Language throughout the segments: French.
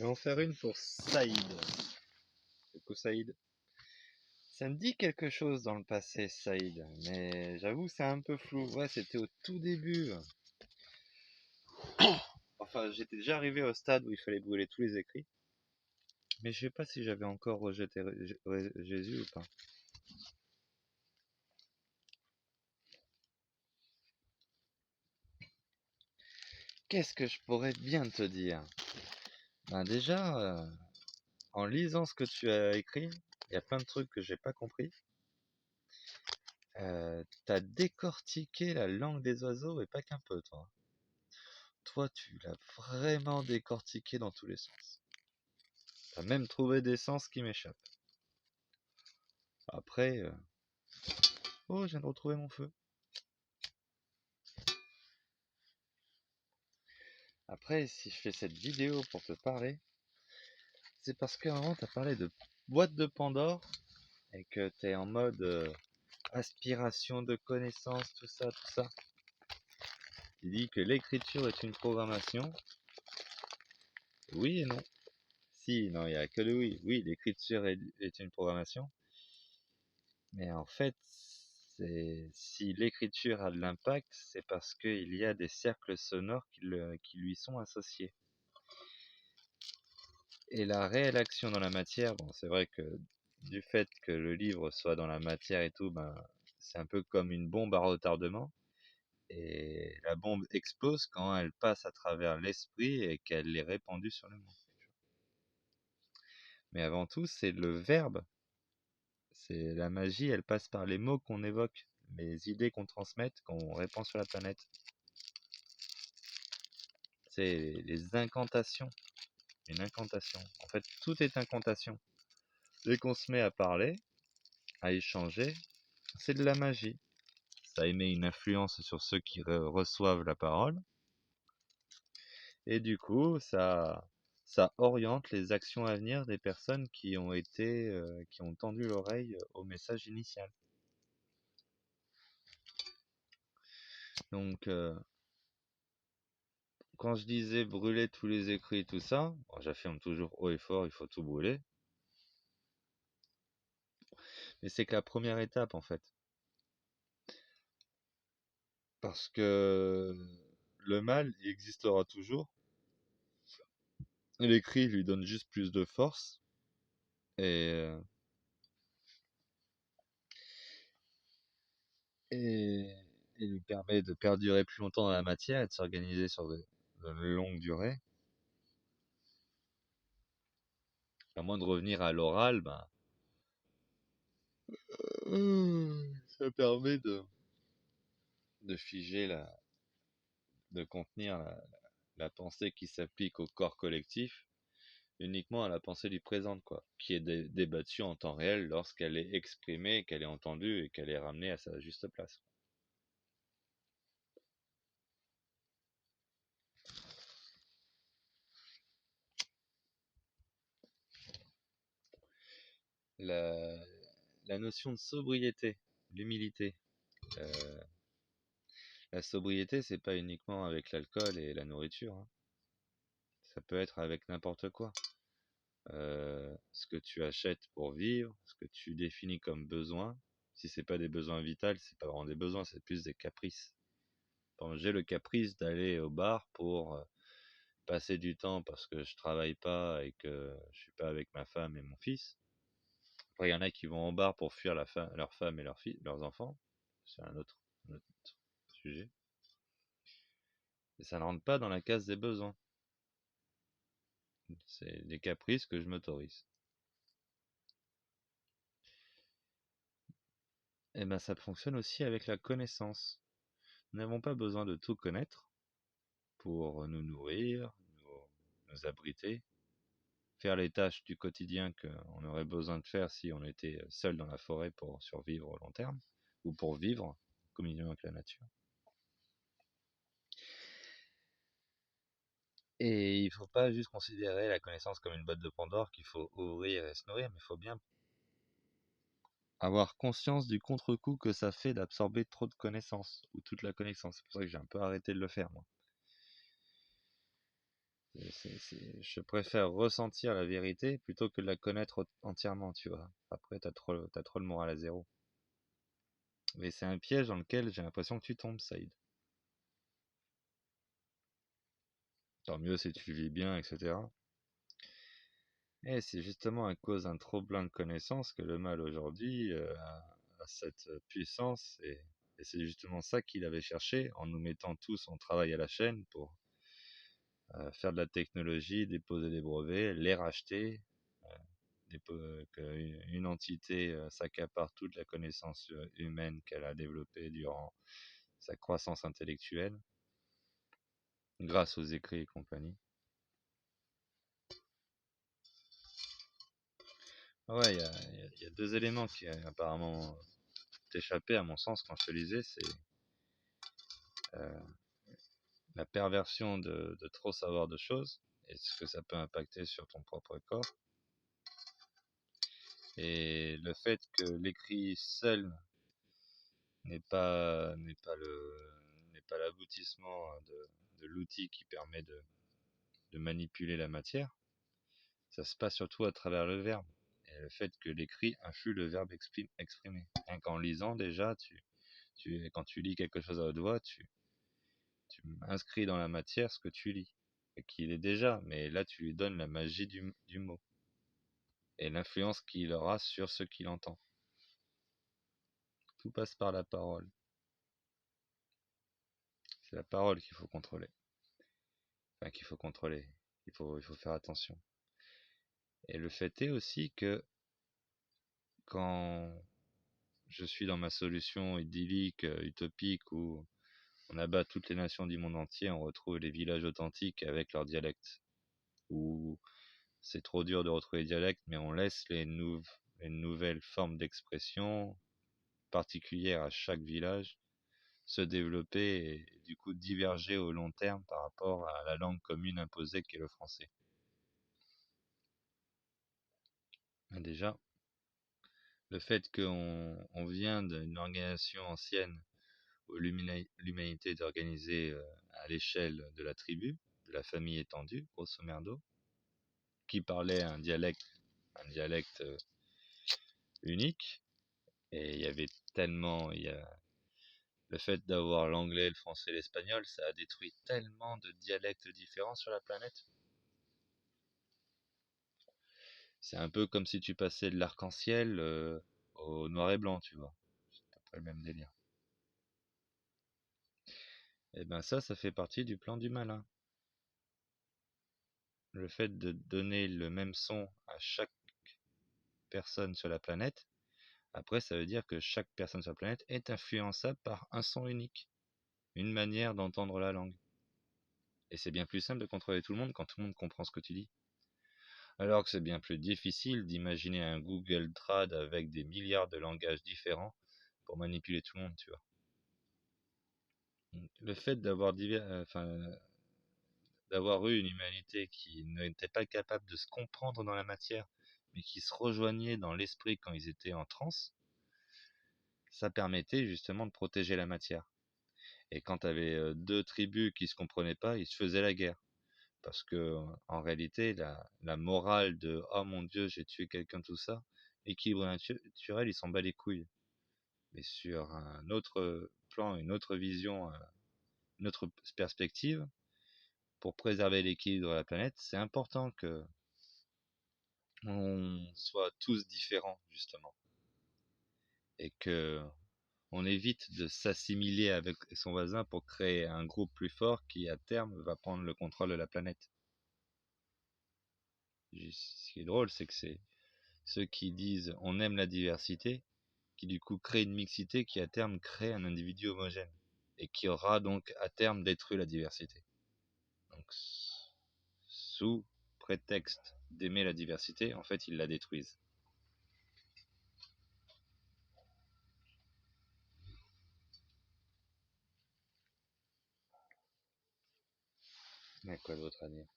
Je vais en faire une pour Saïd. Coucou Saïd. Ça me dit quelque chose dans le passé, Saïd, mais j'avoue c'est un peu flou. Ouais, c'était au tout début. Enfin, j'étais déjà arrivé au stade où il fallait brûler tous les écrits, mais je sais pas si j'avais encore rejeté Jésus ou pas. Qu'est-ce que je pourrais bien te dire? Ben déjà, en lisant ce que tu as écrit, il y a plein de trucs que j'ai pas compris. T'as décortiqué la langue des oiseaux et pas qu'un peu, toi. Toi, tu l'as vraiment décortiqué dans tous les sens. T'as même trouvé des sens qui m'échappent. Après, oh, je viens de retrouver mon feu. Après, si je fais cette vidéo pour te parler, c'est parce qu'à un moment, t'as parlé de boîte de Pandore et que t'es en mode aspiration de connaissances, tout ça, tout ça. Tu dis que l'écriture est une programmation. Oui et non. Si, non, il n'y a que le oui. Oui, l'écriture est une programmation. Mais en fait, si l'écriture a de l'impact, c'est parce qu'il y a des cercles sonores qui lui sont associés. Et la réelle action dans la matière, bon, c'est vrai que du fait que le livre soit dans la matière et tout, ben, c'est un peu comme une bombe à retardement. Et la bombe explose quand elle passe à travers l'esprit et qu'elle est répandue sur le monde. Mais avant tout, c'est le verbe. C'est la magie, elle passe par les mots qu'on évoque, les idées qu'on transmette, qu'on répand sur la planète. C'est les incantations. Une incantation. En fait, tout est incantation. Dès qu'on se met à parler, à échanger, c'est de la magie. Ça émet une influence sur ceux qui reçoivent la parole. Et du coup, ça oriente les actions à venir des personnes qui ont tendu l'oreille au message initial. Donc, quand je disais brûler tous les écrits et tout ça, bon, j'affirme toujours haut et fort, il faut tout brûler. Mais c'est que la première étape, en fait. Parce que le mal, il existera toujours. L'écrit lui donne juste plus de force. Et, et, et lui permet de perdurer plus longtemps dans la matière et de s'organiser sur de longues durées. À moins de revenir à l'oral, ben, ça permet de figer de contenir la pensée qui s'applique au corps collectif uniquement à la pensée du présent, quoi, qui est débattue en temps réel lorsqu'elle est exprimée, qu'elle est entendue et qu'elle est ramenée à sa juste place. La, la notion de sobriété, l'humilité. Euh, la sobriété, c'est pas uniquement avec l'alcool et la nourriture, hein. Ça peut être avec n'importe quoi. Ce que tu achètes pour vivre, ce que tu définis comme besoin. Si c'est pas des besoins vitaux, c'est pas vraiment des besoins, c'est plus des caprices. Bon, j'ai le caprice d'aller au bar pour passer du temps parce que je travaille pas et que je suis pas avec ma femme et mon fils. Après, il y en a qui vont au bar pour fuir leur femme et leurs enfants. C'est un autre sujet. Et ça ne rentre pas dans la case des besoins. C'est des caprices que je m'autorise. Et ben, ça fonctionne aussi avec la connaissance. Nous n'avons pas besoin de tout connaître pour nous nourrir, nous abriter, faire les tâches du quotidien qu'on aurait besoin de faire si on était seul dans la forêt pour survivre au long terme, ou pour vivre en communion avec la nature. Et il ne faut pas juste considérer la connaissance comme une boîte de Pandore qu'il faut ouvrir et se nourrir, mais il faut bien avoir conscience du contre-coup que ça fait d'absorber trop de connaissances, ou toute la connaissance. C'est pour ça que j'ai un peu arrêté de le faire, moi. Je préfère ressentir la vérité plutôt que de la connaître entièrement, tu vois. Après, t'as trop le moral à zéro. Mais c'est un piège dans lequel j'ai l'impression que tu tombes, Saïd. Tant mieux si tu vis bien, etc. Et c'est justement à cause d'un trop plein de connaissances que le mal aujourd'hui a cette puissance. Et c'est justement ça qu'il avait cherché en nous mettant tous en travail à la chaîne pour faire de la technologie, déposer des brevets, les racheter, qu'une entité s'accapare toute la connaissance humaine qu'elle a développée durant sa croissance intellectuelle, grâce aux écrits et compagnie. Ouais, il y a deux éléments qui apparemment t'échappaient à mon sens quand je te lisais, c'est euh, la perversion de trop savoir de choses et ce que ça peut impacter sur ton propre corps, et le fait que l'écrit seul n'est pas l'aboutissement de l'outil qui permet de manipuler la matière. Ça se passe surtout à travers le verbe et le fait que l'écrit influe le verbe exprimé. Rien qu'en lisant déjà, quand tu lis quelque chose à haute voix, tu inscris dans la matière ce que tu lis et qu'il est déjà, mais là tu lui donnes la magie du mot et l'influence qu'il aura sur ce qu'il entend. Tout passe par la parole. C'est la parole qu'il faut contrôler. Enfin, qu'il faut contrôler. Il faut faire attention. Et le fait est aussi que quand je suis dans ma solution idyllique, utopique, où on abat toutes les nations du monde entier, on retrouve les villages authentiques avec leurs dialectes, où c'est trop dur de retrouver les dialectes, mais on laisse les nouvelles formes d'expression particulières à chaque village se développer et du coup diverger au long terme par rapport à la langue commune imposée qui est le français. Déjà, le fait qu'on vient d'une organisation ancienne où l'humanité est organisée à l'échelle de la tribu, de la famille étendue, grosso merdo, qui parlait un dialecte unique, et il y avait tellement, le fait d'avoir l'anglais, le français, l'espagnol, ça a détruit tellement de dialectes différents sur la planète. C'est un peu comme si tu passais de l'arc-en-ciel au noir et blanc, tu vois. C'est à peu près le même délire. Et ben ça fait partie du plan du malin. Le fait de donner le même son à chaque personne sur la planète, après ça veut dire que chaque personne sur la planète est influençable par un son unique, une manière d'entendre la langue. Et c'est bien plus simple de contrôler tout le monde quand tout le monde comprend ce que tu dis. Alors que c'est bien plus difficile d'imaginer un Google Trad avec des milliards de langages différents pour manipuler tout le monde, tu vois. Le fait d'avoir eu une humanité qui n'était pas capable de se comprendre dans la matière, mais qui se rejoignait dans l'esprit quand ils étaient en transe, ça permettait justement de protéger la matière. Et quand tu avais deux tribus qui se comprenaient pas, ils se faisaient la guerre. Parce que en réalité, la morale de oh mon Dieu, j'ai tué quelqu'un, tout ça, l'équilibre naturel, il s'en bat les couilles. Mais sur un autre plan, une autre vision, une autre perspective, pour préserver l'équilibre de la planète, c'est important que on soit tous différents, justement. Et que on évite de s'assimiler avec son voisin pour créer un groupe plus fort qui, à terme, va prendre le contrôle de la planète. Ce qui est drôle, c'est que c'est ceux qui disent on aime la diversité, qui du coup créent une mixité qui, à terme, crée un individu homogène. Et qui aura donc, à terme, détruit la diversité. Donc, sous prétexte d'aimer la diversité, en fait, ils la détruisent. Mais quoi d'autre à dire?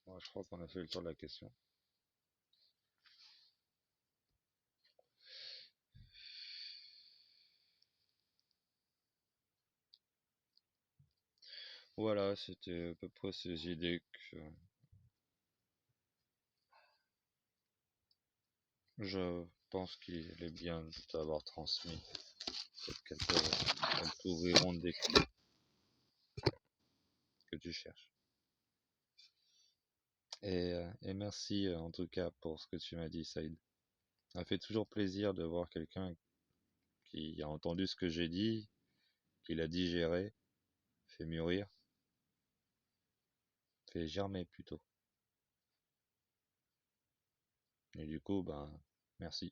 Moi, je crois qu'on a fait le tour de la question. Voilà, c'était à peu près ces idées que je pense qu'il est bien de t'avoir transmis. Peut-être elles t'ouvriront des clés que tu cherches. Et merci en tout cas pour ce que tu m'as dit, Saïd. Ça fait toujours plaisir de voir quelqu'un qui a entendu ce que j'ai dit, qui l'a digéré, fait mûrir, fait germer plutôt. Et du coup, ben, merci.